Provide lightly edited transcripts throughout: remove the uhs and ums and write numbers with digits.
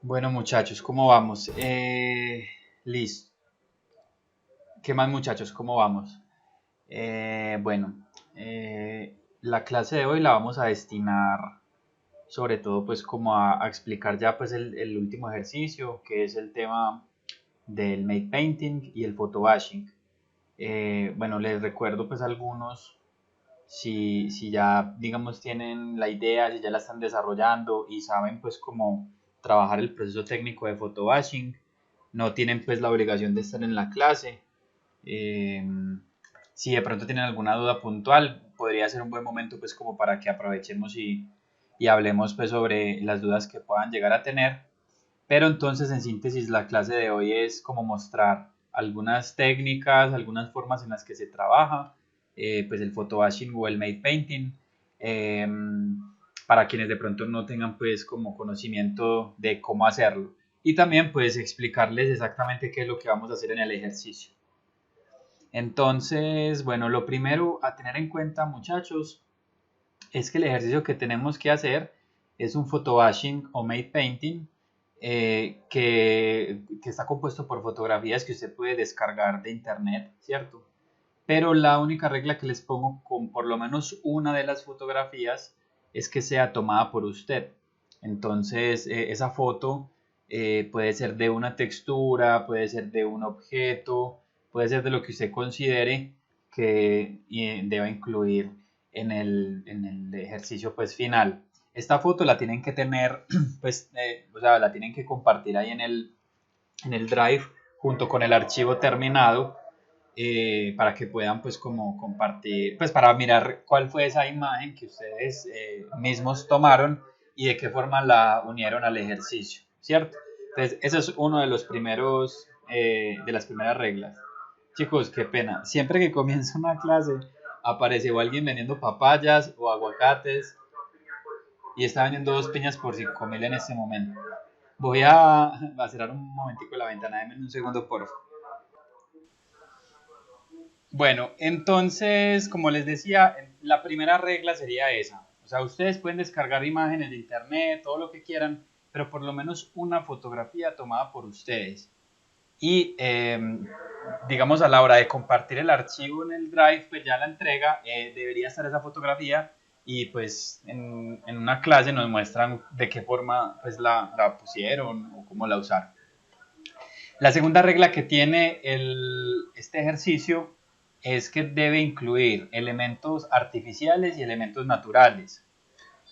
Bueno, muchachos, ¿cómo vamos? Listo. ¿Qué más, muchachos? ¿Cómo vamos? Bueno, la clase de hoy la vamos a destinar sobre todo pues como a explicar ya pues el último ejercicio, que es el tema del matte painting y el photo bashing. Bueno, les recuerdo pues algunos, si ya digamos tienen la idea, si ya la están desarrollando y saben pues cómo trabajar el proceso técnico de photo bashing, no tienen pues la obligación de estar en la clase. Eh, si de pronto tienen alguna duda puntual, podría ser un buen momento pues como para que aprovechemos y hablemos pues sobre las dudas que puedan llegar a tener. Pero entonces en síntesis la clase de hoy es como mostrar algunas técnicas, algunas formas en las que se trabaja pues el photobashing o el matte painting, eh, para quienes de pronto no tengan pues como conocimiento de cómo hacerlo, y también pues explicarles exactamente qué es lo que vamos a hacer en el ejercicio. Entonces, bueno, lo primero a tener en cuenta, muchachos, es que el ejercicio que tenemos que hacer es un photobashing o matte painting, que está compuesto por fotografías que usted puede descargar de internet, ¿cierto? Pero la única regla que les pongo con por lo menos una de las fotografías es que sea tomada por usted. Entonces, esa foto puede ser de una textura, puede ser de un objeto, puede ser de lo que usted considere que deba incluir en el ejercicio pues final. Esta foto la tienen que tener, pues, o sea, la tienen que compartir ahí en el Drive junto con el archivo terminado, para que puedan pues como compartir, pues para mirar cuál fue esa imagen que ustedes mismos tomaron y de qué forma la unieron al ejercicio, ¿cierto? Entonces, ese es uno de los primeros, de las primeras reglas. Chicos, qué pena. Siempre que comienza una clase, aparece o alguien vendiendo papayas o aguacates y está vendiendo dos piñas por 5.000 en este momento. Voy a cerrar un momentico la ventana, denme un segundo, por favor. Bueno, entonces, como les decía, la primera regla sería esa. O sea, ustedes pueden descargar imágenes de internet, todo lo que quieran, pero por lo menos una fotografía tomada por ustedes. Y digamos a la hora de compartir el archivo en el Drive, pues ya la entrega, debería estar esa fotografía, y pues en una clase nos muestran de qué forma pues la pusieron o cómo la usaron. La segunda regla que tiene este ejercicio es que debe incluir elementos artificiales y elementos naturales.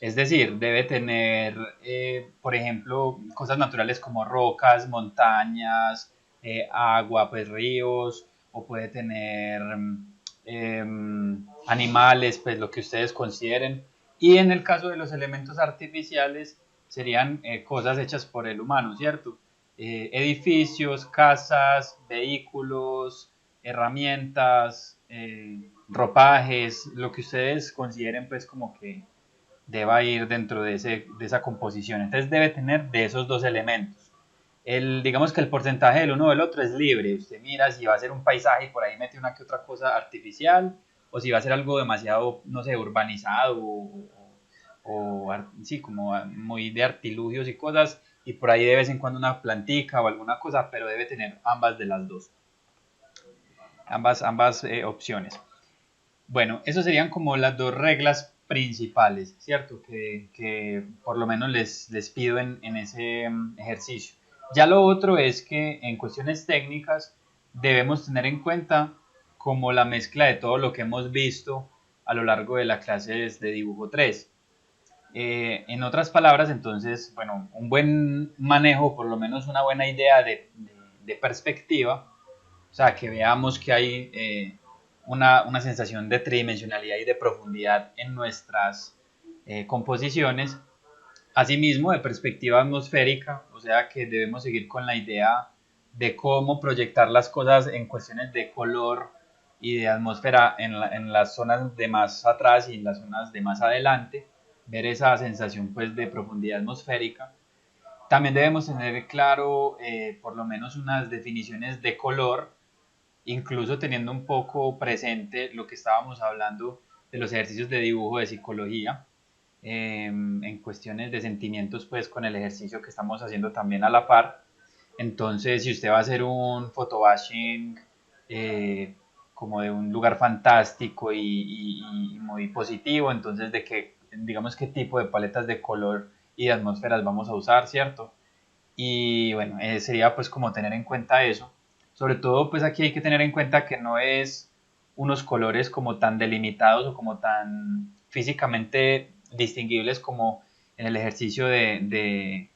Es decir, debe tener, por ejemplo, cosas naturales como rocas, montañas, agua, pues ríos, o puede tener eh, animales, pues lo que ustedes consideren. Y en el caso de los elementos artificiales, serían cosas hechas por el humano, ¿cierto? Edificios, casas, vehículos, herramientas, ropajes, lo que ustedes consideren pues como que deba ir dentro de esa composición. Entonces debe tener de esos dos elementos. Digamos que el porcentaje del uno o del otro es libre. Usted mira si va a ser un paisaje y por ahí mete una que otra cosa artificial, o si va a ser algo demasiado, no sé, urbanizado, o sí, como muy de artilugios y cosas, y por ahí de vez en cuando una plantica o alguna cosa, pero debe tener ambas de las dos, ambas opciones. Bueno, esas serían como las dos reglas principales, ¿cierto? Que por lo menos les pido en ese ejercicio. Ya lo otro es que en cuestiones técnicas debemos tener en cuenta como la mezcla de todo lo que hemos visto a lo largo de las clases de dibujo 3. En otras palabras, entonces, bueno, un buen manejo, por lo menos una buena idea de perspectiva, o sea, que veamos que hay una sensación de tridimensionalidad y de profundidad en nuestras composiciones. Asimismo, de perspectiva atmosférica, o sea, que debemos seguir con la idea de cómo proyectar las cosas en cuestiones de color y de atmósfera en las zonas de más atrás y en las zonas de más adelante, ver esa sensación pues de profundidad atmosférica. También debemos tener claro, por lo menos unas definiciones de color, incluso teniendo un poco presente lo que estábamos hablando de los ejercicios de dibujo de psicología. en cuestiones de sentimientos, pues con el ejercicio que estamos haciendo también a la par. Entonces, si usted va a hacer un photobashing eh, como de un lugar fantástico y muy positivo, entonces de qué, digamos, qué tipo de paletas de color y de atmósferas vamos a usar, ¿cierto? Y bueno, sería pues como tener en cuenta eso. Sobre todo pues aquí hay que tener en cuenta que no es unos colores como tan delimitados o como tan físicamente distinguibles como en el ejercicio de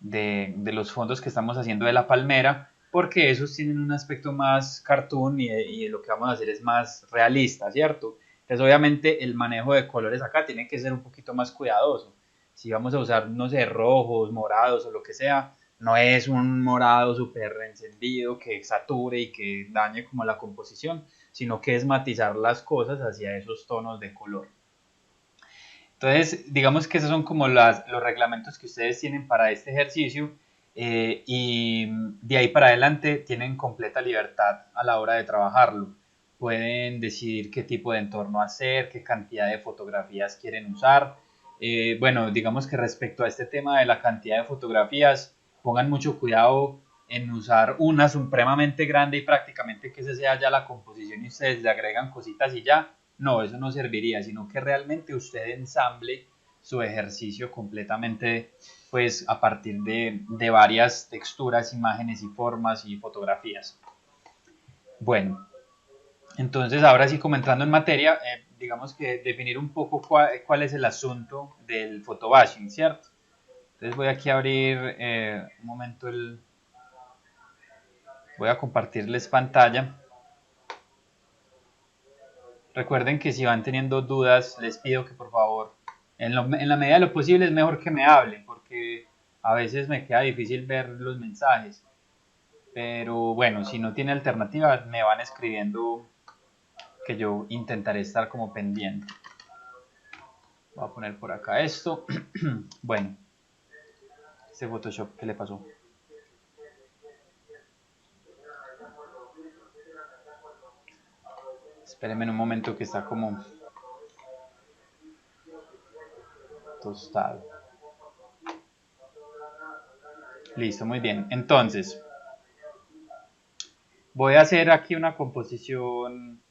los fondos que estamos haciendo de la palmera, porque esos tienen un aspecto más cartoon y lo que vamos a hacer es más realista, ¿cierto? Entonces obviamente el manejo de colores acá tiene que ser un poquito más cuidadoso. Si vamos a usar, no sé, rojos, morados o lo que sea, no es un morado súper encendido que sature y que dañe como la composición, sino que es matizar las cosas hacia esos tonos de color. Entonces, digamos que esos son como los reglamentos que ustedes tienen para este ejercicio y de ahí para adelante tienen completa libertad a la hora de trabajarlo. Pueden decidir qué tipo de entorno hacer, qué cantidad de fotografías quieren usar. Bueno, digamos que respecto a este tema de la cantidad de fotografías, pongan mucho cuidado en usar una supremamente grande y prácticamente que esa sea ya la composición y ustedes le agregan cositas y ya, no, eso no serviría, sino que realmente usted ensamble su ejercicio completamente, pues a partir de varias texturas, imágenes y formas y fotografías. Bueno, entonces ahora sí como entrando en materia, digamos que definir un poco cuál es el asunto del photobashing, ¿cierto? Entonces voy aquí a abrir un momento voy a compartirles pantalla. Recuerden que si van teniendo dudas, les pido que por favor, en la medida de lo posible es mejor que me hablen, porque a veces me queda difícil ver los mensajes. Pero bueno, si no tiene alternativa, me van escribiendo que yo intentaré estar como pendiente. Voy a poner por acá esto. Bueno, este Photoshop, ¿qué le pasó? Espérenme un momento que está como tostado. Listo, muy bien. Entonces, voy a hacer aquí una composición,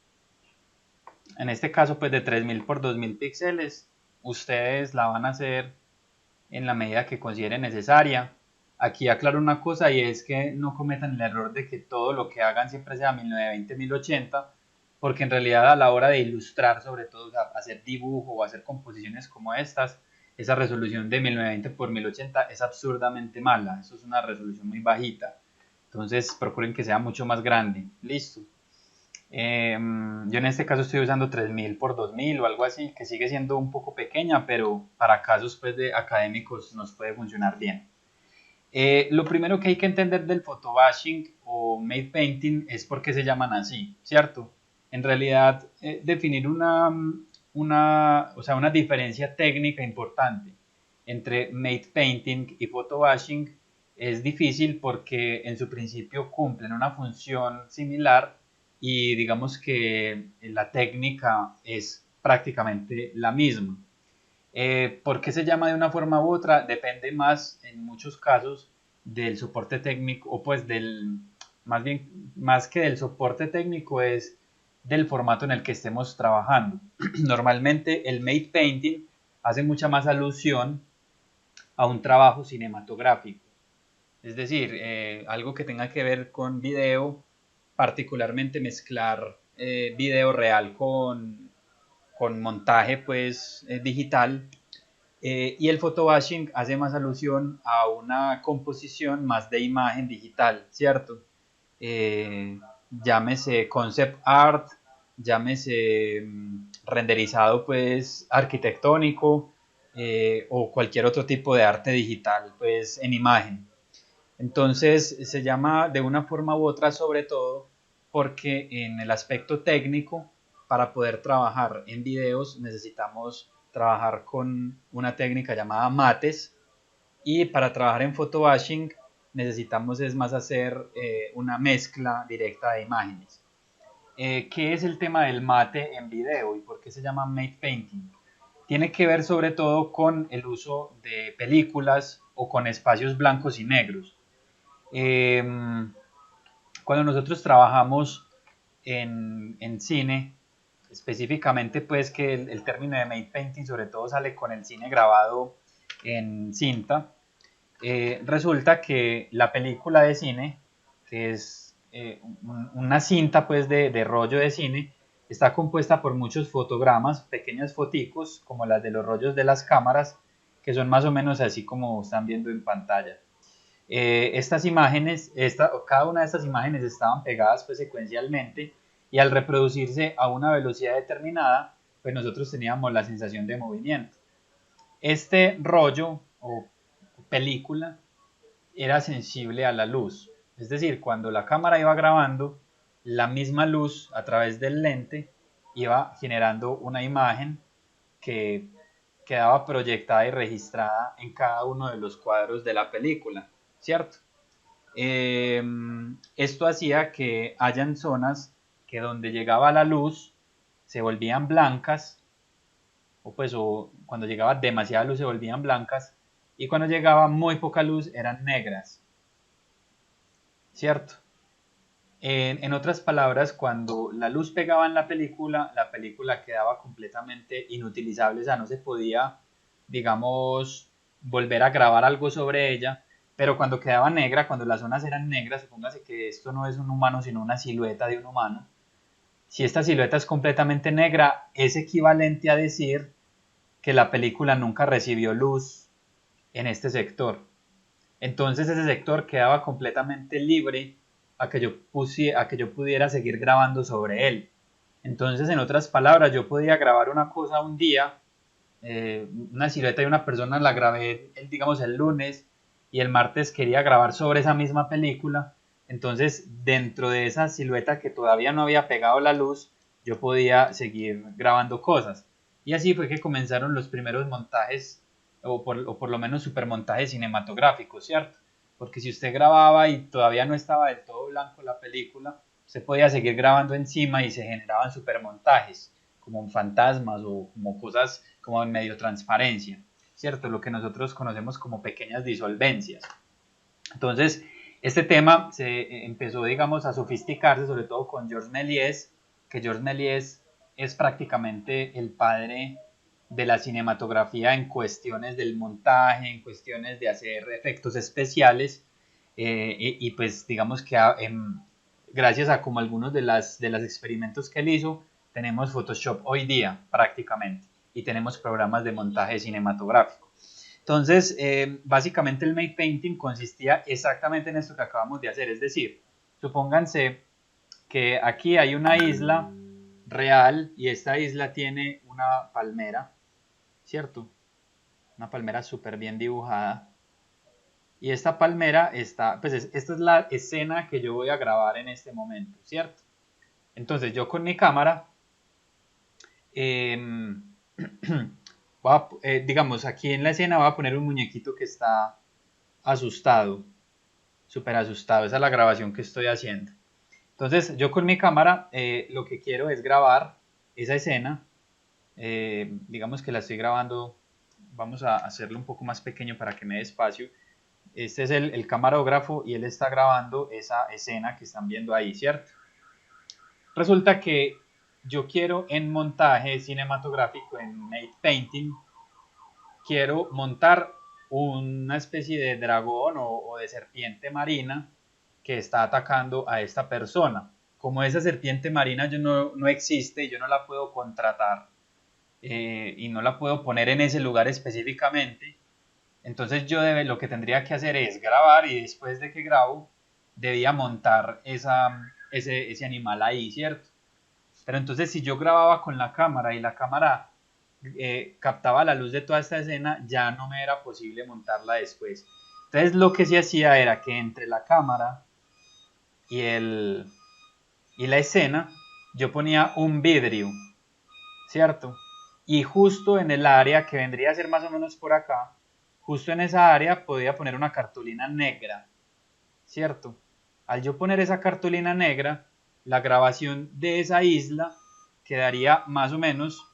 en este caso pues de 3000 por 2000 píxeles. Ustedes la van a hacer en la medida que consideren necesaria. Aquí aclaro una cosa y es que no cometan el error de que todo lo que hagan siempre sea 1920, 1080, porque en realidad a la hora de ilustrar, sobre todo o sea, hacer dibujo o hacer composiciones como estas, esa resolución de 1920 por 1080 es absurdamente mala, eso es una resolución muy bajita. Entonces procuren que sea mucho más grande. Listo. Yo en este caso estoy usando 3000 por 2000 o algo así, que sigue siendo un poco pequeña, pero para casos pues, de académicos nos puede funcionar bien. Lo primero que hay que entender del photobashing o made painting es por qué se llaman así, ¿cierto? En realidad, definir o sea, una diferencia técnica importante entre made painting y photobashing es difícil porque en su principio cumplen una función similar y digamos que la técnica es prácticamente la misma. ¿Por qué se llama de una forma u otra? Depende más, en muchos casos, del soporte técnico, o pues más bien, más que del soporte técnico, es del formato en el que estemos trabajando. Normalmente el made painting hace mucha más alusión a un trabajo cinematográfico, es decir, algo que tenga que ver con video, particularmente mezclar video real con montaje pues digital y el photobashing hace más alusión a una composición más de imagen digital, ¿cierto? Llámese concept art, llámese renderizado pues arquitectónico o cualquier otro tipo de arte digital pues en imagen. Entonces se llama de una forma u otra sobre todo porque en el aspecto técnico, para poder trabajar en videos necesitamos trabajar con una técnica llamada mates y para trabajar en photobashing necesitamos es más hacer una mezcla directa de imágenes. ¿Qué es el tema del mate en video y por qué se llama matte painting? tiene que ver sobre todo con el uso de películas o con espacios blancos y negros. Eh, Cuando nosotros trabajamos en cine, específicamente pues que el término de matte painting sobre todo sale con el cine grabado en cinta, resulta que la película de cine, que es una cinta pues de rollo de cine, está compuesta por muchos fotogramas, pequeñas foticos, como las de los rollos de las cámaras, que son más o menos así como están viendo en pantalla. Estas imágenes, cada una de estas imágenes estaban pegadas pues secuencialmente y al reproducirse a una velocidad determinada, pues nosotros teníamos la sensación de movimiento. Este rollo o película era sensible a la luz, es decir, cuando la cámara iba grabando, la misma luz a través del lente iba generando una imagen que quedaba proyectada y registrada en cada uno de los cuadros de la película, ¿cierto? Eh, Esto hacía que hayan zonas que donde llegaba la luz se volvían blancas, o cuando llegaba demasiada luz se volvían blancas, y cuando llegaba muy poca luz eran negras, ¿cierto? En otras palabras, cuando la luz pegaba en la película quedaba completamente inutilizable, o sea, no se podía, digamos, volver a grabar algo sobre ella, pero cuando quedaba negra, cuando las zonas eran negras, supóngase que esto no es un humano, sino una silueta de un humano, si esta silueta es completamente negra, es equivalente a decir que la película nunca recibió luz en este sector. Entonces ese sector quedaba completamente libre a que yo pudiera seguir grabando sobre él. Entonces, en otras palabras, yo podía grabar una cosa un día, una silueta de una persona la grabé, digamos, el lunes, y el martes quería grabar sobre esa misma película. Entonces, dentro de esa silueta que todavía no había pegado la luz, yo podía seguir grabando cosas. Y así fue que comenzaron los primeros montajes, o por lo menos supermontajes cinematográficos, ¿cierto? Porque si usted grababa y todavía no estaba del todo blanco la película, usted podía seguir grabando encima y se generaban supermontajes, como fantasmas o como cosas como en medio transparencia, ¿cierto? Lo que nosotros conocemos como pequeñas disolvencias. Entonces, este tema se empezó, digamos, a sofisticarse, sobre todo con Georges Méliès, que Georges Méliès es prácticamente el padre de la cinematografía en cuestiones del montaje, en cuestiones de hacer efectos especiales, y pues digamos que gracias a como algunos de los experimentos que él hizo, tenemos Photoshop hoy día prácticamente y tenemos programas de montaje cinematográfico. Entonces, básicamente el matte painting consistía exactamente en esto que acabamos de hacer, es decir, supónganse que aquí hay una isla real y esta isla tiene una palmera, ¿cierto? Una palmera súper bien dibujada. Y esta palmera está, pues esta es la escena que yo voy a grabar en este momento, ¿cierto? Entonces yo con mi cámara, eh, digamos, aquí en la escena voy a poner un muñequito que está asustado, súper asustado. Esa es la grabación que estoy haciendo. Entonces yo con mi cámara lo que quiero es grabar esa escena. Digamos que la estoy grabando, vamos a hacerlo un poco más pequeño para que me dé espacio. Este es el camarógrafo y él está grabando esa escena que están viendo ahí, ¿cierto? Resulta que yo quiero en montaje cinematográfico, en matte painting, quiero montar una especie de dragón o de serpiente marina que está atacando a esta persona. Como esa serpiente marina no existe, yo no la puedo contratar, y no la puedo poner en ese lugar específicamente, entonces lo que tendría que hacer es grabar y después de que grabo, debía montar ese animal ahí, ¿cierto? Pero entonces si yo grababa con la cámara y la cámara captaba la luz de toda esta escena, ya no me era posible montarla después. Entonces lo que se hacía era que entre la cámara y, y la escena, yo ponía un vidrio, ¿cierto? Y justo en el área que vendría a ser más o menos por acá, justo en esa área podía poner una cartulina negra, ¿cierto? Al yo poner esa cartulina negra, la grabación de esa isla quedaría más o menos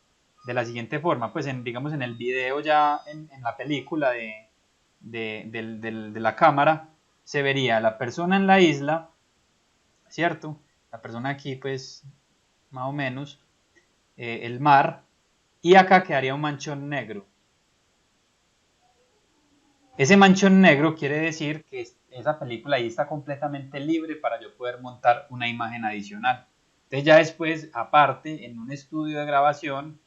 de la siguiente forma, pues digamos en el video ya en la película de la cámara, se vería la persona en la isla, ¿cierto? La persona aquí pues más o menos, el mar, y acá quedaría un manchón negro. Ese manchón negro quiere decir que esa película ahí está completamente libre para yo poder montar una imagen adicional. Entonces ya después, aparte, en un estudio de grabación,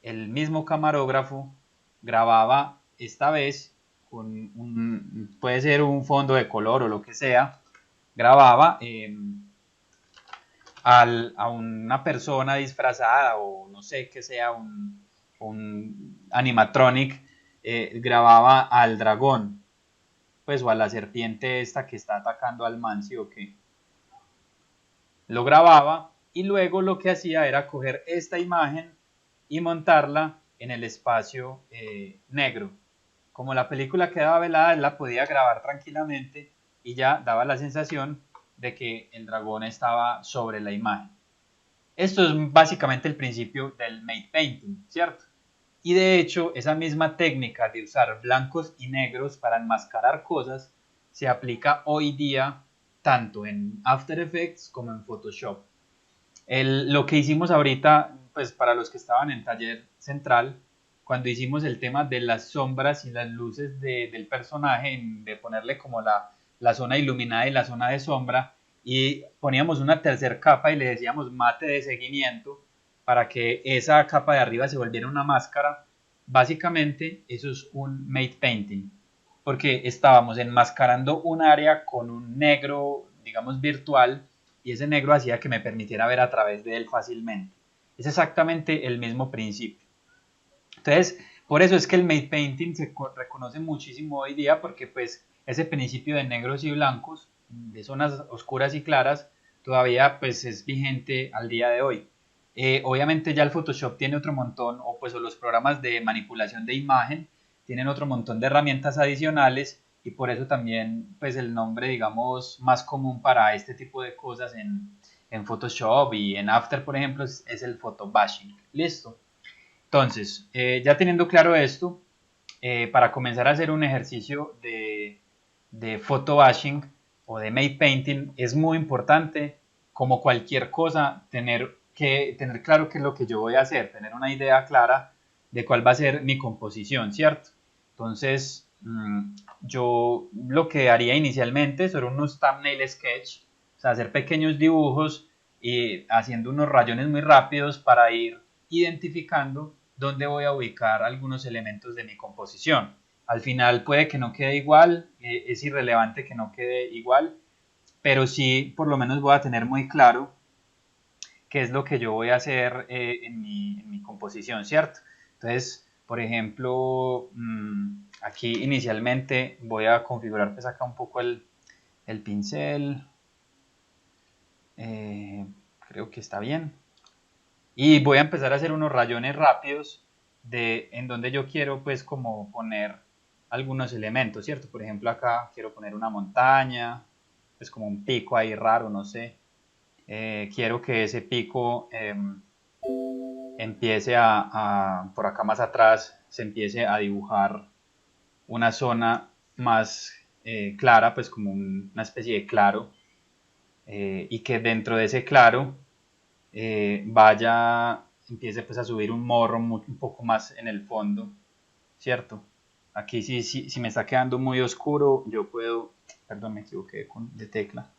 el mismo camarógrafo grababa esta vez con puede ser un fondo de color o lo que sea, grababa a una persona disfrazada o no sé que sea un animatronic, grababa al dragón, pues o a la serpiente esta que está atacando al man, ¿sí o qué? Lo grababa y luego lo que hacía era coger esta imagen y montarla en el espacio negro. Como la película quedaba velada, él la podía grabar tranquilamente y ya daba la sensación de que el dragón estaba sobre la imagen. Esto es básicamente el principio del matte painting, ¿cierto? Y de hecho, esa misma técnica de usar blancos y negros para enmascarar cosas se aplica hoy día tanto en After Effects como en Photoshop. Lo que hicimos ahorita, pues para los que estaban en taller central, cuando hicimos el tema de las sombras y las luces del personaje, de ponerle como la zona iluminada y la zona de sombra, y poníamos una tercera capa y le decíamos mate de seguimiento para que esa capa de arriba se volviera una máscara. Básicamente eso es un matte painting, porque estábamos enmascarando un área con un negro, digamos, virtual, y ese negro hacía que me permitiera ver a través de él fácilmente. Es exactamente el mismo principio. Entonces, por eso es que el matte painting se reconoce muchísimo hoy día, porque pues ese principio de negros y blancos, de zonas oscuras y claras, todavía pues es vigente al día de hoy. Obviamente ya el Photoshop tiene otro montón, o pues o los programas de manipulación de imagen tienen otro montón de herramientas adicionales, y por eso también pues el nombre digamos más común para este tipo de cosas en Photoshop y en After por ejemplo es el photobashing. Listo. Entonces, ya teniendo claro esto, para comenzar a hacer un ejercicio de photobashing o de matte painting, es muy importante, como cualquier cosa, tener claro qué es lo que yo voy a hacer, tener una idea clara de cuál va a ser mi composición, ¿cierto? Entonces, yo lo que haría inicialmente son unos thumbnail sketch, o sea, hacer pequeños dibujos y haciendo unos rayones muy rápidos para ir identificando dónde voy a ubicar algunos elementos de mi composición. Al final puede que no quede igual, es irrelevante que no quede igual, pero sí por lo menos voy a tener muy claro qué es lo que yo voy a hacer en mi composición, ¿cierto? Entonces, por ejemplo, aquí inicialmente voy a configurar pues acá un poco el pincel, eh, creo que está bien. Y voy a empezar a hacer unos rayones rápidos en donde yo quiero pues como poner algunos elementos, ¿cierto? Por ejemplo acá quiero poner una montaña, pues como un pico ahí raro, no sé. Quiero que ese pico empiece por acá más atrás, se empiece a dibujar una zona más clara, pues como una especie de claro, y que dentro de ese claro empiece pues a subir un morro un poco más en el fondo, ¿cierto? Aquí si me está quedando muy oscuro, yo puedo, perdón, me equivoqué de tecla.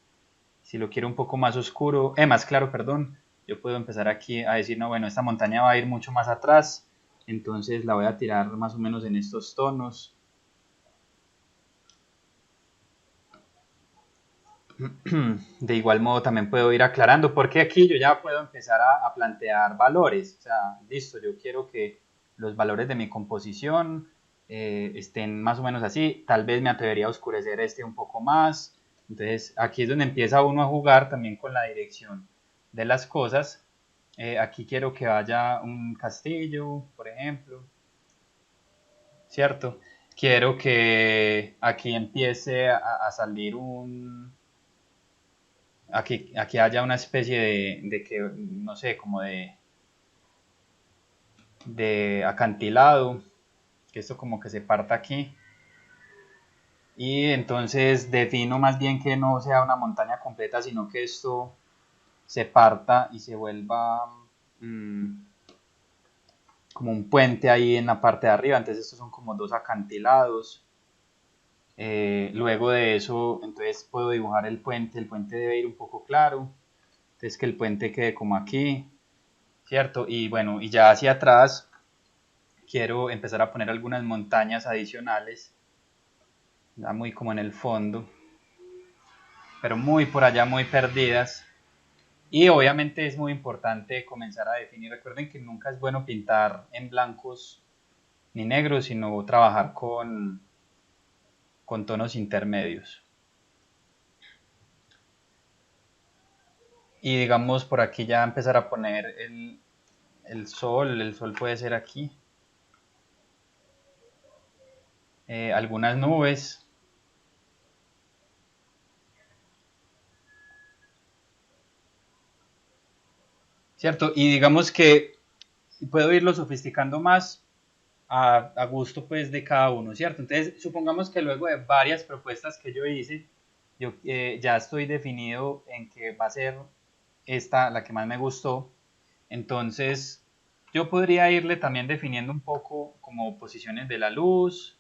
Si lo quiero un poco más oscuro, más claro, perdón, yo puedo empezar aquí a decir, no, bueno, esta montaña va a ir mucho más atrás, entonces la voy a tirar más o menos en estos tonos. De igual modo también puedo ir aclarando porque aquí yo ya puedo empezar a plantear valores. O sea, listo, yo quiero que los valores de mi composición estén más o menos así. Tal vez me atrevería a oscurecer este un poco más. Entonces aquí es donde empieza uno a jugar también con la dirección de las cosas. Aquí quiero que haya un castillo, por ejemplo, ¿cierto? Quiero que aquí empiece a salir aquí haya una especie de que, no sé, como de acantilado, que esto como que se parta aquí. Y entonces defino más bien que no sea una montaña completa, sino que esto se parta y se vuelva como un puente ahí en la parte de arriba. Entonces estos son como dos acantilados. Luego de eso, entonces puedo dibujar el puente debe ir un poco claro, entonces que el puente quede como aquí, ¿cierto? Y bueno, y ya hacia atrás quiero empezar a poner algunas montañas adicionales, ya muy como en el fondo, pero muy por allá, muy perdidas. Y obviamente es muy importante comenzar a definir, recuerden que nunca es bueno pintar en blancos ni negros, sino trabajar con tonos intermedios. Y digamos por aquí ya empezar a poner el sol puede ser aquí, algunas nubes, ¿cierto? Y digamos que puedo irlo sofisticando más a gusto pues de cada uno, ¿cierto? Entonces supongamos que luego de varias propuestas que yo hice, yo ya estoy definido en que va a ser esta la que más me gustó, entonces yo podría irle también definiendo un poco como posiciones de la luz,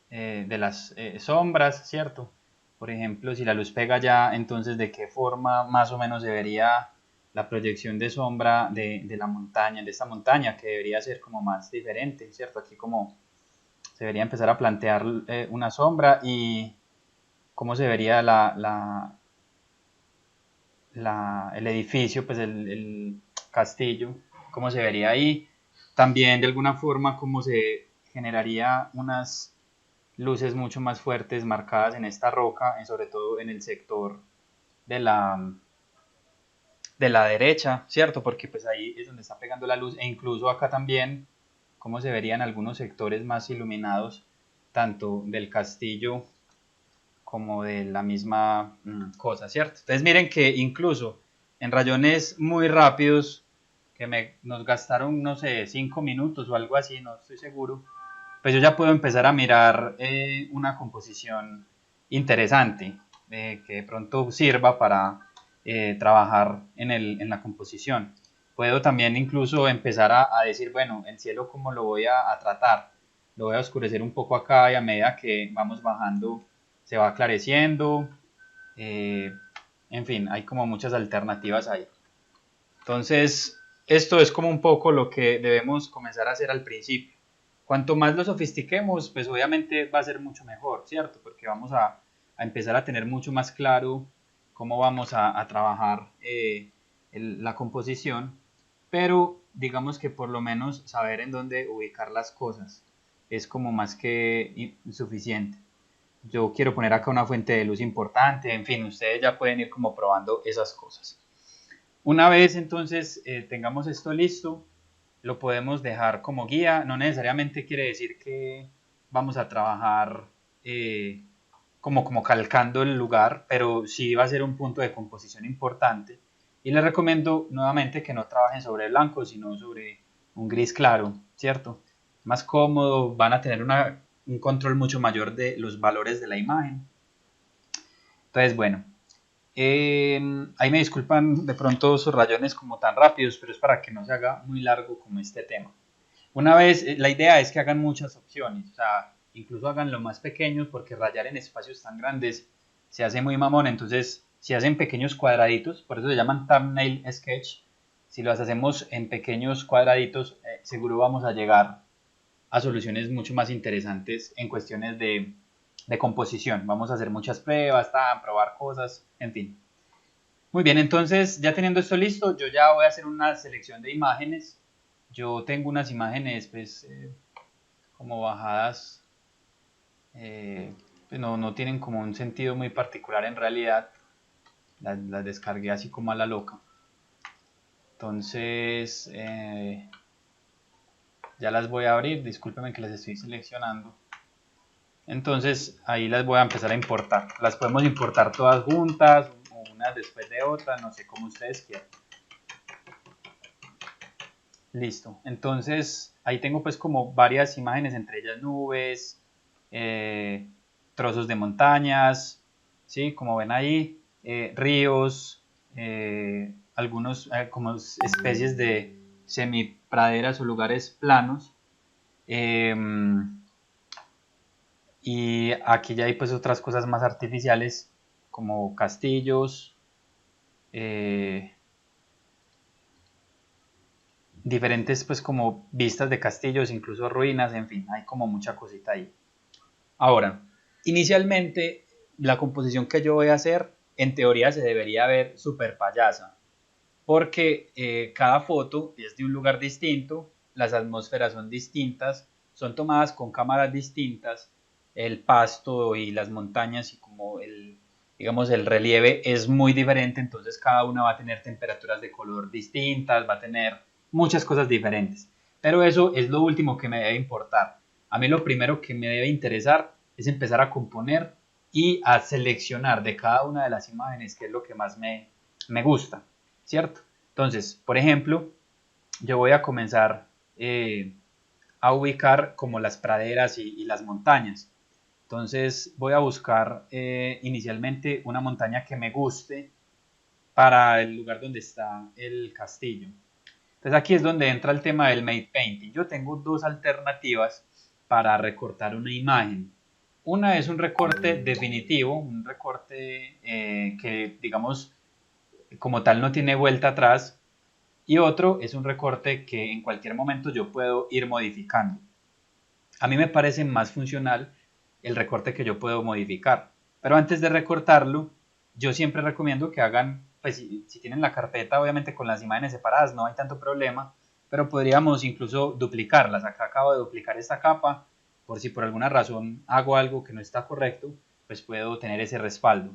de las sombras, ¿cierto? Por ejemplo, si la luz pega ya, entonces de qué forma más o menos se vería la proyección de sombra de la montaña, de esta montaña, que debería ser como más diferente, ¿cierto? Aquí como se debería empezar a plantear una sombra y cómo se vería el edificio, pues el castillo, cómo se vería ahí. También de alguna forma cómo se generaría unas luces mucho más fuertes marcadas en esta roca, sobre todo en el sector de de la derecha, ¿cierto? Porque pues ahí es donde está pegando la luz e incluso acá también cómo se verían algunos sectores más iluminados, tanto del castillo como de la misma cosa, ¿cierto? Entonces miren que incluso en rayones muy rápidos, que nos gastaron, no sé, 5 minutos o algo así, no estoy seguro, pues yo ya puedo empezar a mirar una composición interesante que de pronto sirva para trabajar en la composición. Puedo también incluso empezar a decir, bueno, el cielo cómo lo voy a tratar. Lo voy a oscurecer un poco acá y a medida que vamos bajando se va aclareciendo. eh, en fin, hay como muchas alternativas ahí. Entonces, esto es como un poco lo que debemos comenzar a hacer al principio. Cuanto más lo sofistiquemos, pues obviamente va a ser mucho mejor, ¿cierto? Porque vamos a empezar a tener mucho más claro cómo vamos a trabajar la composición, pero digamos que por lo menos saber en dónde ubicar las cosas es como más que suficiente. Yo quiero poner acá una fuente de luz importante, en fin, ustedes ya pueden ir como probando esas cosas. Una vez entonces tengamos esto listo, lo podemos dejar como guía. No necesariamente quiere decir que vamos a trabajar como calcando el lugar, pero sí va a ser un punto de composición importante. Y les recomiendo nuevamente que no trabajen sobre blanco, sino sobre un gris claro, ¿cierto? Más cómodo, van a tener un control mucho mayor de los valores de la imagen. Entonces, bueno, ahí me disculpan de pronto sus rayones como tan rápidos, pero es para que no se haga muy largo como este tema. Una vez, la idea es que hagan muchas opciones, o sea, incluso hagan lo más pequeños porque rayar en espacios tan grandes se hace muy mamón, entonces si hacen pequeños cuadraditos, por eso se llaman thumbnail sketch, si los hacemos en pequeños cuadraditos, seguro vamos a llegar a soluciones mucho más interesantes en cuestiones de composición. Vamos a hacer muchas pruebas, probar cosas, en fin. Muy bien, entonces ya teniendo esto listo, yo ya voy a hacer una selección de imágenes. Yo tengo unas imágenes pues como bajadas, pues no tienen como un sentido muy particular en realidad. Las descargué así como a la loca. Entonces ya las voy a abrir, discúlpenme que las estoy seleccionando. Entonces ahí las voy a empezar a importar. Las podemos importar todas juntas o unas después de otras, no sé cómo ustedes quieran. Listo. Entonces ahí tengo pues como varias imágenes, entre ellas nubes, trozos de montañas, ¿sí? Como ven ahí, ríos, algunos como especies de semipraderas o lugares planos. Y aquí ya hay pues otras cosas más artificiales como castillos, eh, diferentes pues como vistas de castillos, incluso ruinas, en fin, hay como mucha cosita ahí. Ahora, inicialmente la composición que yo voy a hacer en teoría se debería ver súper payasa, porque cada foto es de un lugar distinto, las atmósferas son distintas, son tomadas con cámaras distintas, el pasto y las montañas y como digamos, el relieve es muy diferente, entonces cada una va a tener temperaturas de color distintas, va a tener muchas cosas diferentes. Pero eso es lo último que me debe importar. A mí lo primero que me debe interesar es empezar a componer y a seleccionar de cada una de las imágenes qué es lo que más me gusta, ¿cierto? Entonces, por ejemplo, yo voy a comenzar a ubicar como las praderas y las montañas. Entonces voy a buscar inicialmente una montaña que me guste para el lugar donde está el castillo. Entonces aquí es donde entra el tema del made painting. Yo tengo dos alternativas para recortar una imagen. Una es un recorte definitivo, un recorte que digamos como tal no tiene vuelta atrás, y otro es un recorte que en cualquier momento yo puedo ir modificando. A mí me parece más funcional el recorte que yo puedo modificar, pero antes de recortarlo, yo siempre recomiendo que hagan, pues si tienen la carpeta, obviamente con las imágenes separadas no hay tanto problema, pero podríamos incluso duplicarlas. Acá acabo de duplicar esta capa, por si por alguna razón hago algo que no está correcto, pues puedo tener ese respaldo.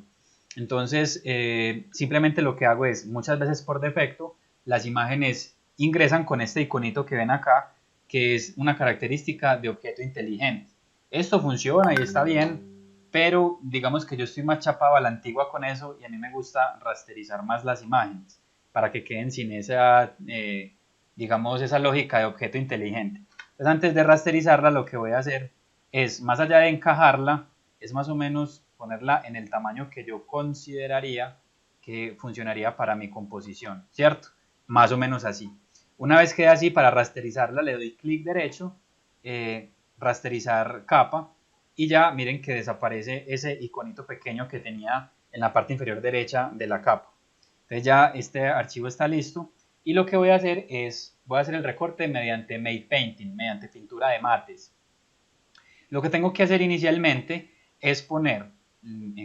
Entonces, simplemente lo que hago es, muchas veces por defecto, las imágenes ingresan con este iconito que ven acá, que es una característica de objeto inteligente. Esto funciona y está bien, pero digamos que yo estoy más chapado a la antigua con eso y a mí me gusta rasterizar más las imágenes para que queden sin esa, digamos, esa lógica de objeto inteligente. Entonces, antes de rasterizarla, lo que voy a hacer es, más allá de encajarla, es más o menos ponerla en el tamaño que yo consideraría que funcionaría para mi composición, ¿cierto? Más o menos así. Una vez quede así, para rasterizarla le doy clic derecho, rasterizar capa, y ya miren que desaparece ese iconito pequeño que tenía en la parte inferior derecha de la capa. Entonces ya este archivo está listo, y lo que voy a hacer es, voy a hacer el recorte mediante Made Painting, mediante pintura de mates. Lo que tengo que hacer inicialmente es poner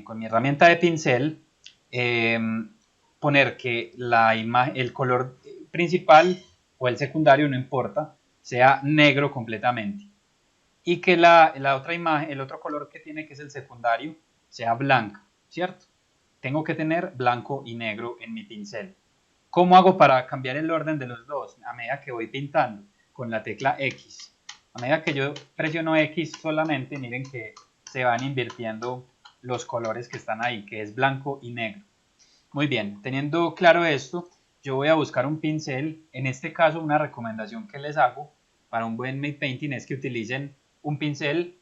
con mi herramienta de pincel, eh, poner que el color principal o el secundario, no importa, sea negro completamente. Y que la otra imagen, el otro color que tiene, que es el secundario, sea blanco, ¿cierto? Tengo que tener blanco y negro en mi pincel. ¿Cómo hago para cambiar el orden de los dos? A medida que voy pintando, con la tecla X. A medida que yo presiono X solamente, miren que se van invirtiendo los colores que están ahí, que es blanco y negro. Muy bien, teniendo claro esto, yo voy a buscar un pincel. En este caso, una recomendación que les hago para un buen made painting es que utilicen un pincel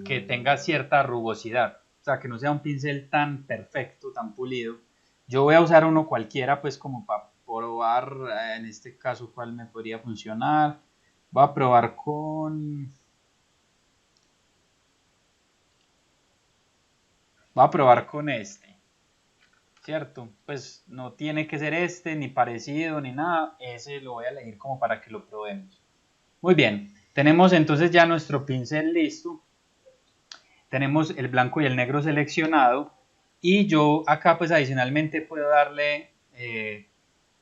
que tenga cierta rugosidad, o sea, que no sea un pincel tan perfecto, tan pulido. Yo voy a usar uno cualquiera, pues como para probar, en este caso, cuál me podría funcionar. Voy a probar con este, ¿cierto? Pues no tiene que ser este, ni parecido, ni nada. Ese lo voy a elegir como para que lo probemos. Muy bien, tenemos entonces ya nuestro pincel listo. Tenemos el blanco y el negro seleccionado. Y yo acá pues adicionalmente puedo darle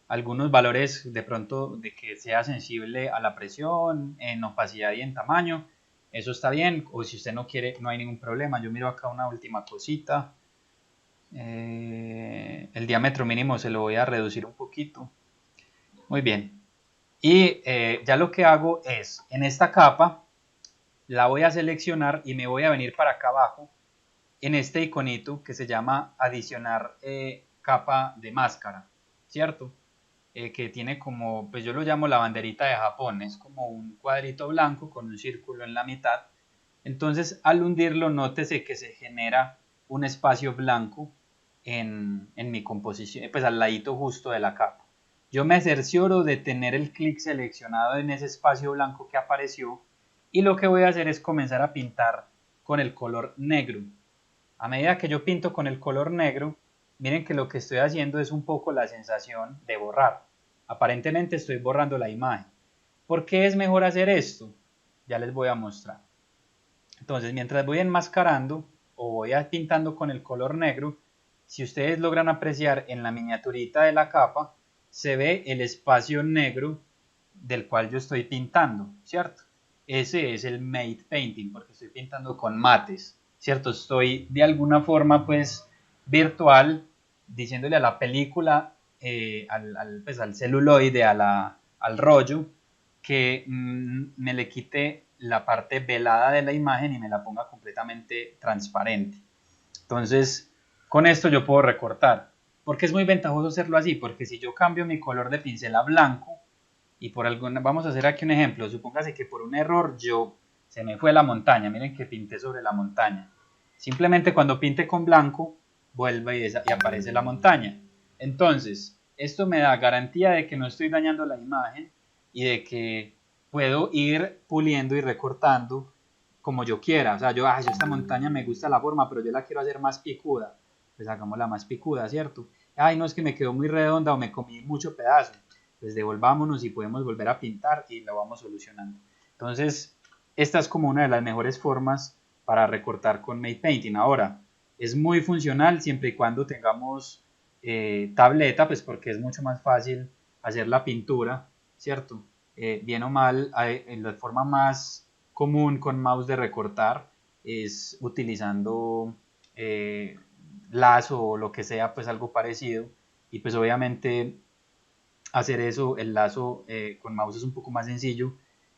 algunos valores de pronto de que sea sensible a la presión, en opacidad y en tamaño. Eso está bien, o si usted no quiere, no hay ningún problema. Yo miro acá una última cosita. El diámetro mínimo se lo voy a reducir un poquito. Muy bien. Y ya lo que hago es, en esta capa, la voy a seleccionar y me voy a venir para acá abajo, en este iconito que se llama adicionar capa de máscara, ¿cierto? que tiene como, pues yo lo llamo la banderita de Japón, es como un cuadrito blanco con un círculo en la mitad. Entonces, al hundirlo, nótese que se genera un espacio blanco en mi composición, pues al ladito justo de la capa. Yo me cercioro de tener el clic seleccionado en ese espacio blanco que apareció y lo que voy a hacer es comenzar a pintar con el color negro. A medida que yo pinto con el color negro, miren que lo que estoy haciendo es un poco la sensación de borrar. Aparentemente estoy borrando la imagen. ¿Por qué es mejor hacer esto? Ya les voy a mostrar. Entonces, mientras voy enmascarando o voy pintando con el color negro, si ustedes logran apreciar en la miniaturita de la capa, se ve el espacio negro del cual yo estoy pintando, ¿cierto? Ese es el matte painting, porque estoy pintando con mates, ¿cierto? Estoy de alguna forma, pues, virtual, diciéndole a la película, pues, al celuloide, al rollo, que me le quite la parte velada de la imagen y me la ponga completamente transparente. Entonces, con esto yo puedo recortar. Porque es muy ventajoso hacerlo así, porque si yo cambio mi color de pincel a blanco, y por alguna, vamos a hacer aquí un ejemplo, supóngase que por un error se me fue la montaña, miren que pinté sobre la montaña. Simplemente cuando pinte con blanco, vuelve y aparece la montaña. Entonces, esto me da garantía de que no estoy dañando la imagen y de que puedo ir puliendo y recortando como yo quiera. O sea, yo esta montaña me gusta la forma, pero yo la quiero hacer más picuda. Pues hagámosla más picuda, ¿cierto? Ay, no, es que me quedó muy redonda o me comí mucho pedazo. Pues devolvámonos y podemos volver a pintar y lo vamos solucionando. Entonces, esta es como una de las mejores formas para recortar con Mate Painting. Ahora, es muy funcional siempre y cuando tengamos tableta, pues porque es mucho más fácil hacer la pintura, ¿cierto? Bien o mal, la forma más común con mouse de recortar es utilizando lazo o lo que sea, pues algo parecido. Y pues obviamente hacer eso, el lazo con mouse es un poco más sencillo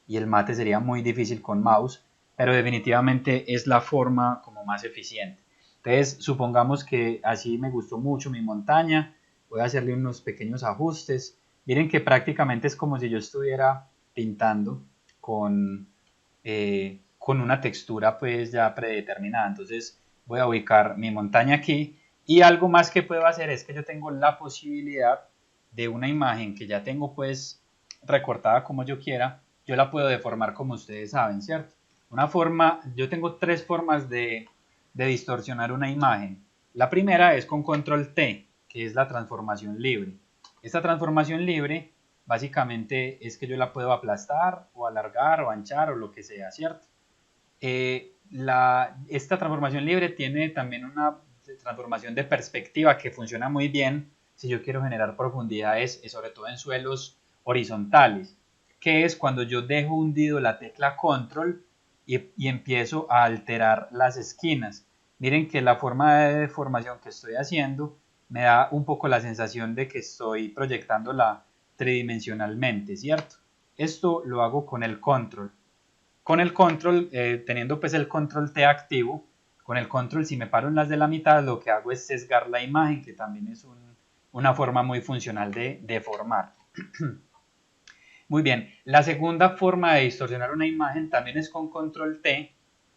y el mate sería muy difícil con mouse, pero definitivamente es la forma como más eficiente. Entonces, supongamos que así me gustó mucho mi montaña, voy a hacerle unos pequeños ajustes. Miren que prácticamente es como si yo estuviera pintando con una textura pues ya predeterminada. Entonces voy a ubicar mi montaña aquí y algo más que puedo hacer es que yo tengo la posibilidad de una imagen que ya tengo pues recortada como yo quiera, yo la puedo deformar como ustedes saben, ¿cierto? Una forma, yo tengo tres formas de distorsionar una imagen. La primera es con control T, que es la transformación libre. Esta transformación libre básicamente es que yo la puedo aplastar o alargar o anchar o lo que sea, ¿cierto? Esta transformación libre tiene también una transformación de perspectiva que funciona muy bien si yo quiero generar profundidades, sobre todo en suelos horizontales, que es cuando yo dejo hundido la tecla control y empiezo a alterar las esquinas. Miren que la forma de deformación que estoy haciendo me da un poco la sensación de que estoy proyectándola tridimensionalmente, ¿cierto? Esto lo hago con el control. Con el control, teniendo pues el control T activo, con el control si me paro en las de la mitad, lo que hago es sesgar la imagen, que también es una forma muy funcional de deformar. Muy bien, la segunda forma de distorsionar una imagen también es con control T,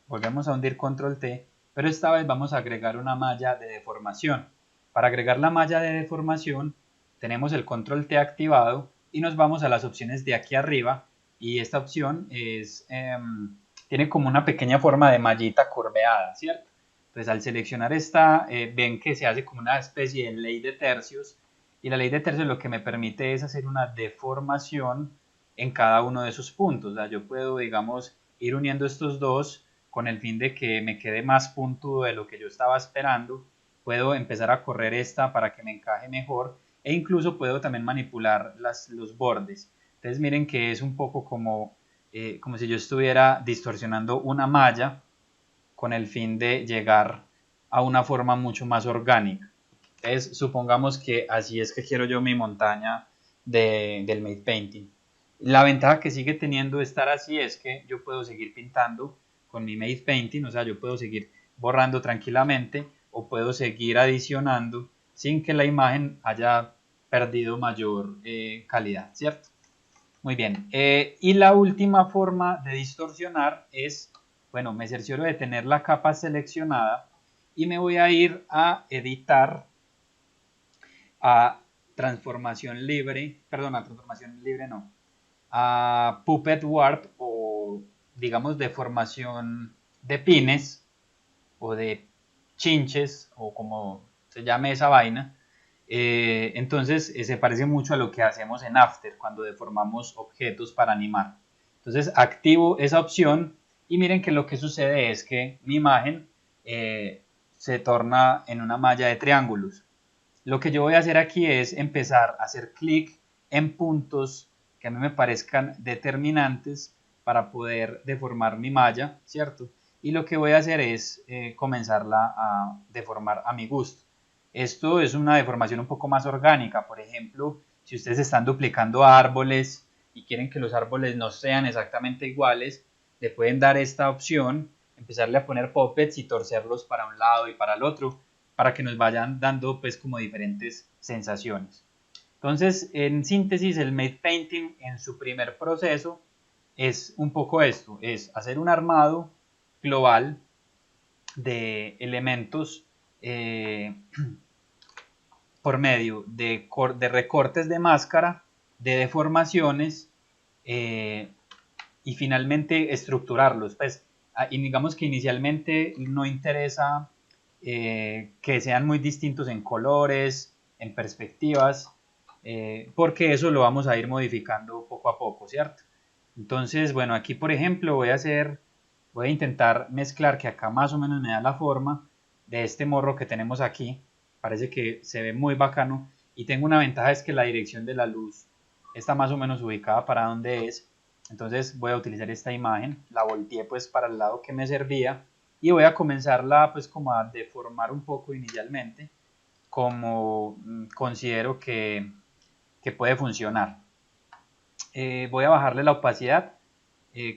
volvemos a hundir control T, pero esta vez vamos a agregar una malla de deformación. Para agregar la malla de deformación tenemos el control T activado y nos vamos a las opciones de aquí arriba y esta opción tiene como una pequeña forma de mallita curveada, ¿cierto? Entonces al seleccionar esta ven que se hace como una especie de ley de tercios y la ley de tercios lo que me permite es hacer una deformación en cada uno de esos puntos. O sea, yo puedo, digamos, ir uniendo estos dos con el fin de que me quede más puntudo de lo que yo estaba esperando. Puedo empezar a correr esta para que me encaje mejor e incluso puedo también manipular los bordes. Entonces miren que es un poco como si yo estuviera distorsionando una malla con el fin de llegar a una forma mucho más orgánica. Entonces supongamos que así es que quiero yo mi montaña del Made Painting. La ventaja que sigue teniendo estar así es que yo puedo seguir pintando con mi Made Painting, o sea, yo puedo seguir borrando tranquilamente o puedo seguir adicionando sin que la imagen haya perdido mayor calidad, ¿cierto? Muy bien. Y la última forma de distorsionar es, bueno, me cercioro de tener la capa seleccionada y me voy a ir a editar, a transformación libre, perdón, a transformación libre no, a Puppet Warp o digamos deformación de pines o de chinches o como se llame esa vaina. Entonces se parece mucho a lo que hacemos en After cuando deformamos objetos para animar. Entonces activo esa opción y miren que lo que sucede es que mi imagen se torna en una malla de triángulos. Lo que yo voy a hacer aquí es empezar a hacer clic en puntos que a mí me parezcan determinantes para poder deformar mi malla, ¿cierto? Y lo que voy a hacer es comenzarla a deformar a mi gusto. Esto es una deformación un poco más orgánica. Por ejemplo, si ustedes están duplicando árboles y quieren que los árboles no sean exactamente iguales, le pueden dar esta opción, empezarle a poner puppets y torcerlos para un lado y para el otro, para que nos vayan dando pues como diferentes sensaciones. Entonces, en síntesis, el Made Painting en su primer proceso es un poco esto, es hacer un armado global de elementos por medio de recortes de máscara, de deformaciones y finalmente estructurarlos. Pues, y digamos que inicialmente no interesa que sean muy distintos en colores, en perspectivas, porque eso lo vamos a ir modificando poco a poco, ¿cierto? Entonces, bueno, aquí por ejemplo voy a intentar mezclar que acá más o menos me da la forma de este morro que tenemos aquí. Parece que se ve muy bacano y tengo una ventaja, es que la dirección de la luz está más o menos ubicada para donde es. Entonces voy a utilizar esta imagen, la volteé pues para el lado que me servía y voy a comenzarla pues como a deformar un poco inicialmente, como considero que puede funcionar. Voy a bajarle la opacidad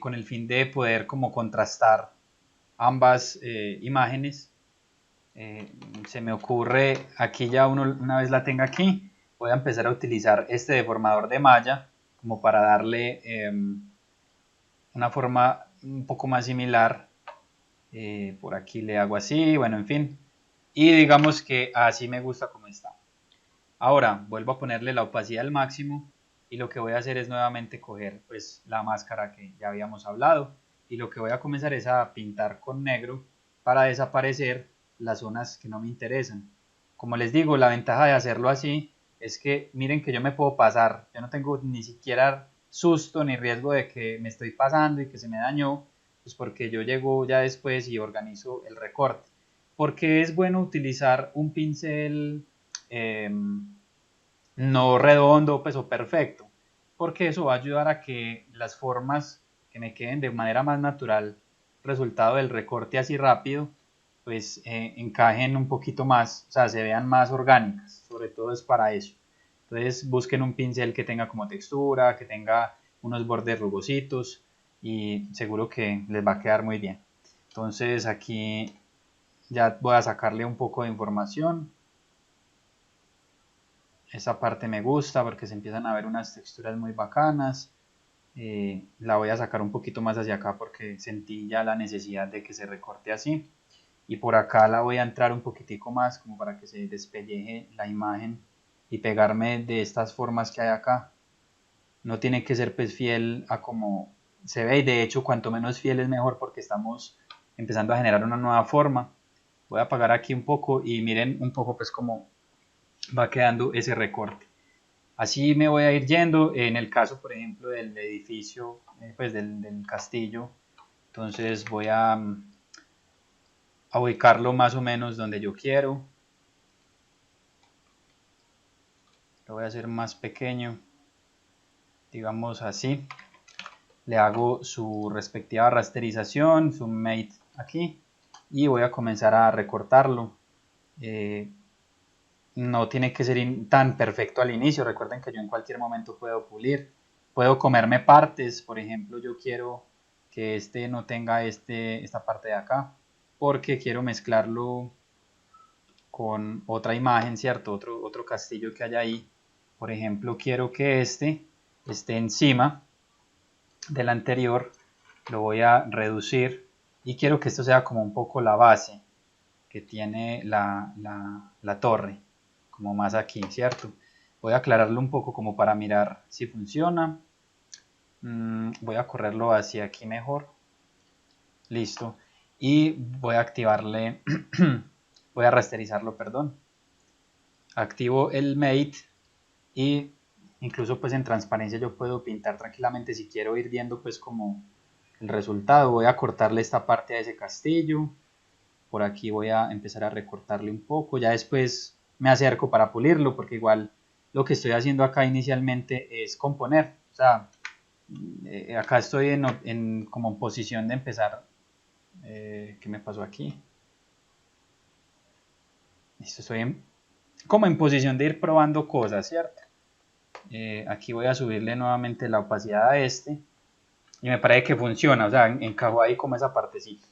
con el fin de poder como contrastar ambas imágenes. Se me ocurre, aquí ya una vez la tenga aquí, voy a empezar a utilizar este deformador de malla como para darle una forma un poco más similar. Por aquí le hago así, bueno, en fin. Y digamos que así me gusta como está. Ahora vuelvo a ponerle la opacidad al máximo y lo que voy a hacer es nuevamente coger pues la máscara que ya habíamos hablado y lo que voy a comenzar es a pintar con negro para desaparecer las zonas que no me interesan. Como les digo, la ventaja de hacerlo así es que miren que yo me puedo pasar, yo no tengo ni siquiera susto ni riesgo de que me estoy pasando y que se me dañó, pues porque yo llego ya después y organizo el recorte. Porque es bueno utilizar un pincel no redondo pues o perfecto, porque eso va a ayudar a que las formas que me queden de manera más natural, resultado del recorte así rápido, pues encajen un poquito más, o sea, se vean más orgánicas, sobre todo es para eso. Entonces busquen un pincel que tenga como textura, que tenga unos bordes rugositos y seguro que les va a quedar muy bien. Entonces aquí ya voy a sacarle un poco de información. Esa parte me gusta porque se empiezan a ver unas texturas muy bacanas. La voy a sacar un poquito más hacia acá porque sentí ya la necesidad de que se recorte así. Y por acá la voy a entrar un poquitico más como para que se despelleje la imagen y pegarme de estas formas que hay acá. No tiene que ser pues fiel a como se ve y de hecho cuanto menos fiel es mejor porque estamos empezando a generar una nueva forma. Voy a apagar aquí un poco y miren un poco pues como va quedando ese recorte. Así me voy a ir yendo en el caso, por ejemplo, del edificio, pues del castillo. Entonces voy a ubicarlo más o menos donde yo quiero. Lo voy a hacer más pequeño, digamos así. Le hago su respectiva rasterización, su mate aquí. Y voy a comenzar a recortarlo. No tiene que ser tan perfecto al inicio. Recuerden que yo en cualquier momento puedo pulir. Puedo comerme partes. Por ejemplo, yo quiero que este no tenga esta parte de acá. Porque quiero mezclarlo con otra imagen, ¿cierto? Otro castillo que hay ahí. por ejemplo, quiero que este esté encima del anterior, lo voy a reducir y quiero que esto sea como un poco la base que tiene la torre, como más aquí, ¿cierto? Voy a aclararlo un poco como para mirar si funciona. Voy a correrlo hacia aquí mejor. Listo. Y voy a activarle, voy a rasterizarlo, perdón. Activo el Mate y incluso pues en transparencia yo puedo pintar tranquilamente si quiero ir viendo pues como el resultado. Voy a cortarle esta parte a ese castillo. Por aquí voy a empezar a recortarle un poco. Ya después me acerco para pulirlo porque igual lo que estoy haciendo acá inicialmente es componer. O sea, acá estoy como en posición de empezar. ¿Qué me pasó aquí? Estoy como en posición de ir probando cosas, ¿cierto? Aquí voy a subirle nuevamente la opacidad a este y me parece que funciona, o sea, encajó ahí como esa partecita.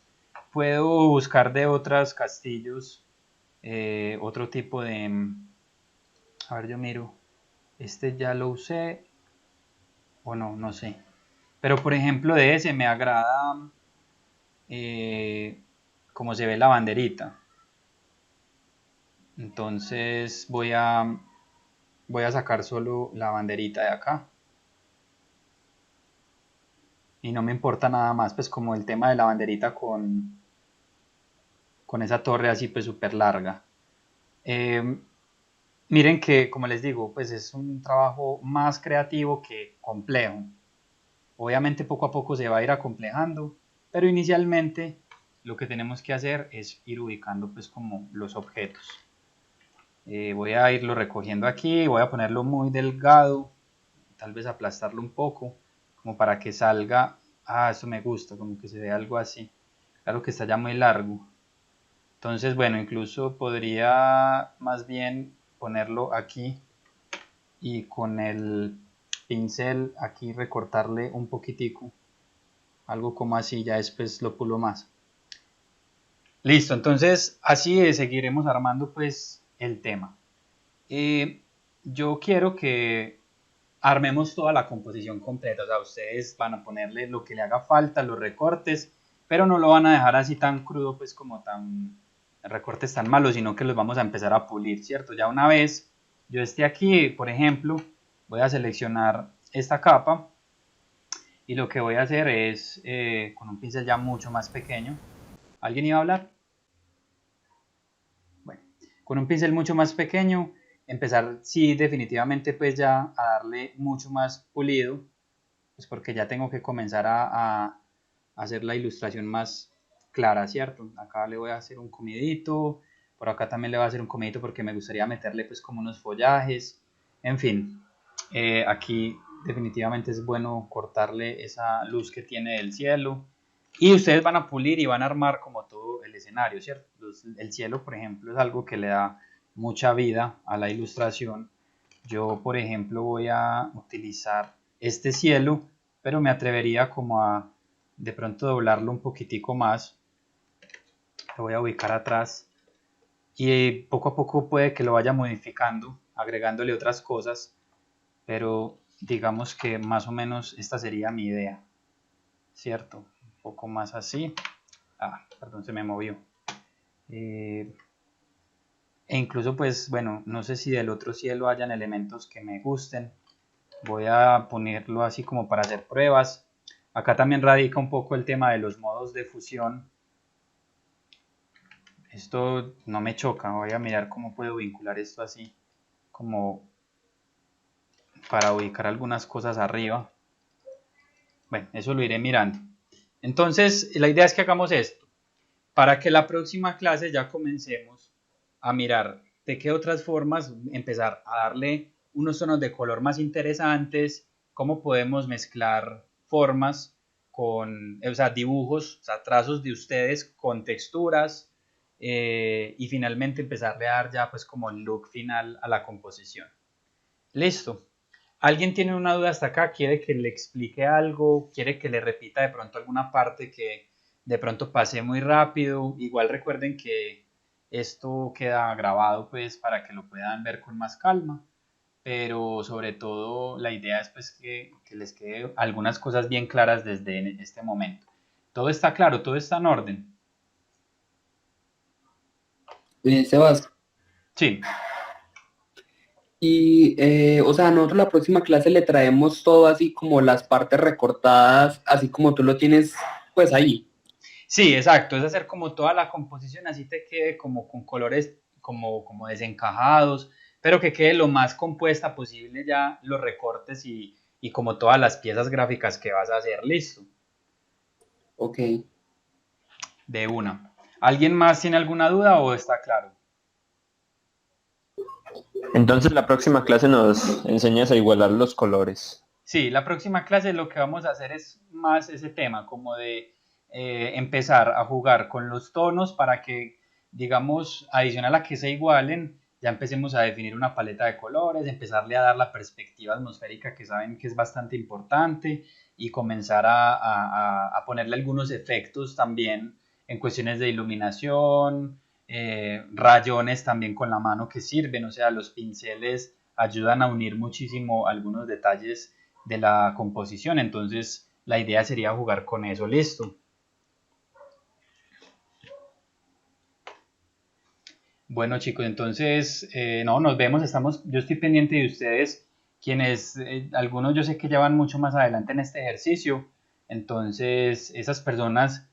Puedo buscar de otros castillos otro tipo de... A ver, yo miro. Este ya lo usé o no, no sé. Pero por ejemplo de ese me agrada cómo se ve la banderita. Entonces voy a sacar solo la banderita de acá. Y no me importa nada más, pues como el tema de la banderita con esa torre así pues súper larga. Miren que, como les digo, pues es un trabajo más creativo que complejo. Obviamente poco a poco se va a ir acomplejando, pero inicialmente lo que tenemos que hacer es ir ubicando pues como los objetos. Voy a irlo recogiendo aquí, voy a ponerlo muy delgado, tal vez aplastarlo un poco, como para que salga, eso me gusta, como que se ve algo así, claro que está ya muy largo, entonces bueno, incluso podría más bien ponerlo aquí y con el pincel aquí recortarle un poquitico, algo como así, ya después lo pulo más. Listo, entonces así seguiremos armando pues el tema. Yo quiero que armemos toda la composición completa, o sea, ustedes van a ponerle lo que le haga falta, los recortes, pero no lo van a dejar así tan crudo, pues como tan recortes tan malos, sino que los vamos a empezar a pulir, ¿cierto? Ya una vez yo esté aquí, por ejemplo, voy a seleccionar esta capa y lo que voy a hacer es, con un pincel ya mucho más pequeño, ¿alguien iba a hablar? Bueno, con un pincel mucho más pequeño, empezar, sí, definitivamente pues ya a darle mucho más pulido, pues porque ya tengo que comenzar a hacer la ilustración más clara, ¿cierto? Acá le voy a hacer un comidito, por acá también le voy a hacer un comidito porque me gustaría meterle pues como unos follajes, en fin, aquí definitivamente es bueno cortarle esa luz que tiene del cielo y ustedes van a pulir y van a armar como todo el escenario, ¿cierto? El cielo, por ejemplo, es algo que le da mucha vida a la ilustración. Yo, por ejemplo, voy a utilizar este cielo, pero me atrevería como a de pronto doblarlo un poquitico más. Lo voy a ubicar atrás y poco a poco puede que lo vaya modificando, agregándole otras cosas, pero digamos que más o menos esta sería mi idea, ¿cierto? Un poco más así. Perdón, se me movió. E incluso pues bueno, no sé si del otro cielo hayan elementos que me gusten. Voy a ponerlo así como para hacer pruebas. Acá también radica un poco el tema de los modos de fusión. Esto no me choca, voy a mirar cómo puedo vincular esto así, como para ubicar algunas cosas arriba. Bueno, eso lo iré mirando. Entonces, la idea es que hagamos esto, para que la próxima clase ya comencemos a mirar de qué otras formas empezar a darle unos tonos de color más interesantes, cómo podemos mezclar formas con, o sea, dibujos, o sea, trazos de ustedes con texturas y finalmente empezarle a dar ya pues como el look final a la composición. Listo. ¿Alguien tiene una duda hasta acá? ¿Quiere que le explique algo? ¿Quiere que le repita de pronto alguna parte que de pronto pasé muy rápido? Igual recuerden que esto queda grabado pues para que lo puedan ver con más calma. pero sobre todo la idea es pues que les quede algunas cosas bien claras desde este momento. Todo está claro, todo está en orden. Sebas, Sí, y o sea, nosotros la próxima clase le traemos todo así como las partes recortadas, así como tú lo tienes pues ahí. sí, exacto, es hacer como toda la composición, así te quede como con colores como desencajados, pero que quede lo más compuesta posible ya los recortes y como todas las piezas gráficas que vas a hacer, listo, Ok. de una. ¿Alguien más tiene alguna duda o está claro? Entonces la próxima clase nos enseñas a igualar los colores. Sí, la próxima clase lo que vamos a hacer es más ese tema, como de empezar a jugar con los tonos para que, digamos, adicional a que se igualen, ya empecemos a definir una paleta de colores, empezarle a dar la perspectiva atmosférica que saben que es bastante importante y comenzar a ponerle algunos efectos también en cuestiones de iluminación, rayones también con la mano que sirven, o sea, los pinceles ayudan a unir muchísimo algunos detalles de la composición. Entonces, la idea sería jugar con eso, listo. Bueno, chicos, entonces, no, nos vemos, yo estoy pendiente de ustedes, quienes, algunos yo sé que ya van mucho más adelante en este ejercicio, entonces, esas personas,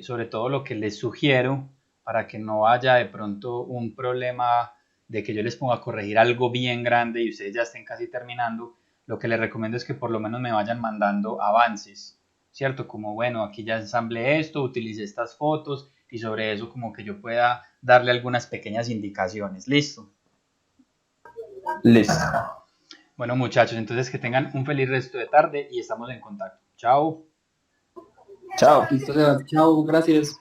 sobre todo lo que les sugiero, para que no haya de pronto un problema de que yo les ponga a corregir algo bien grande y ustedes ya estén casi terminando, lo que les recomiendo es que por lo menos me vayan mandando avances, ¿cierto? Como, bueno, aquí ya ensamblé esto, utilicé estas fotos, y sobre eso como que yo pueda darle algunas pequeñas indicaciones. Listo. Listo. Bueno, muchachos, entonces que tengan un feliz resto de tarde y estamos en contacto. Chao. Chao. Listo, Sebas. Chao, gracias.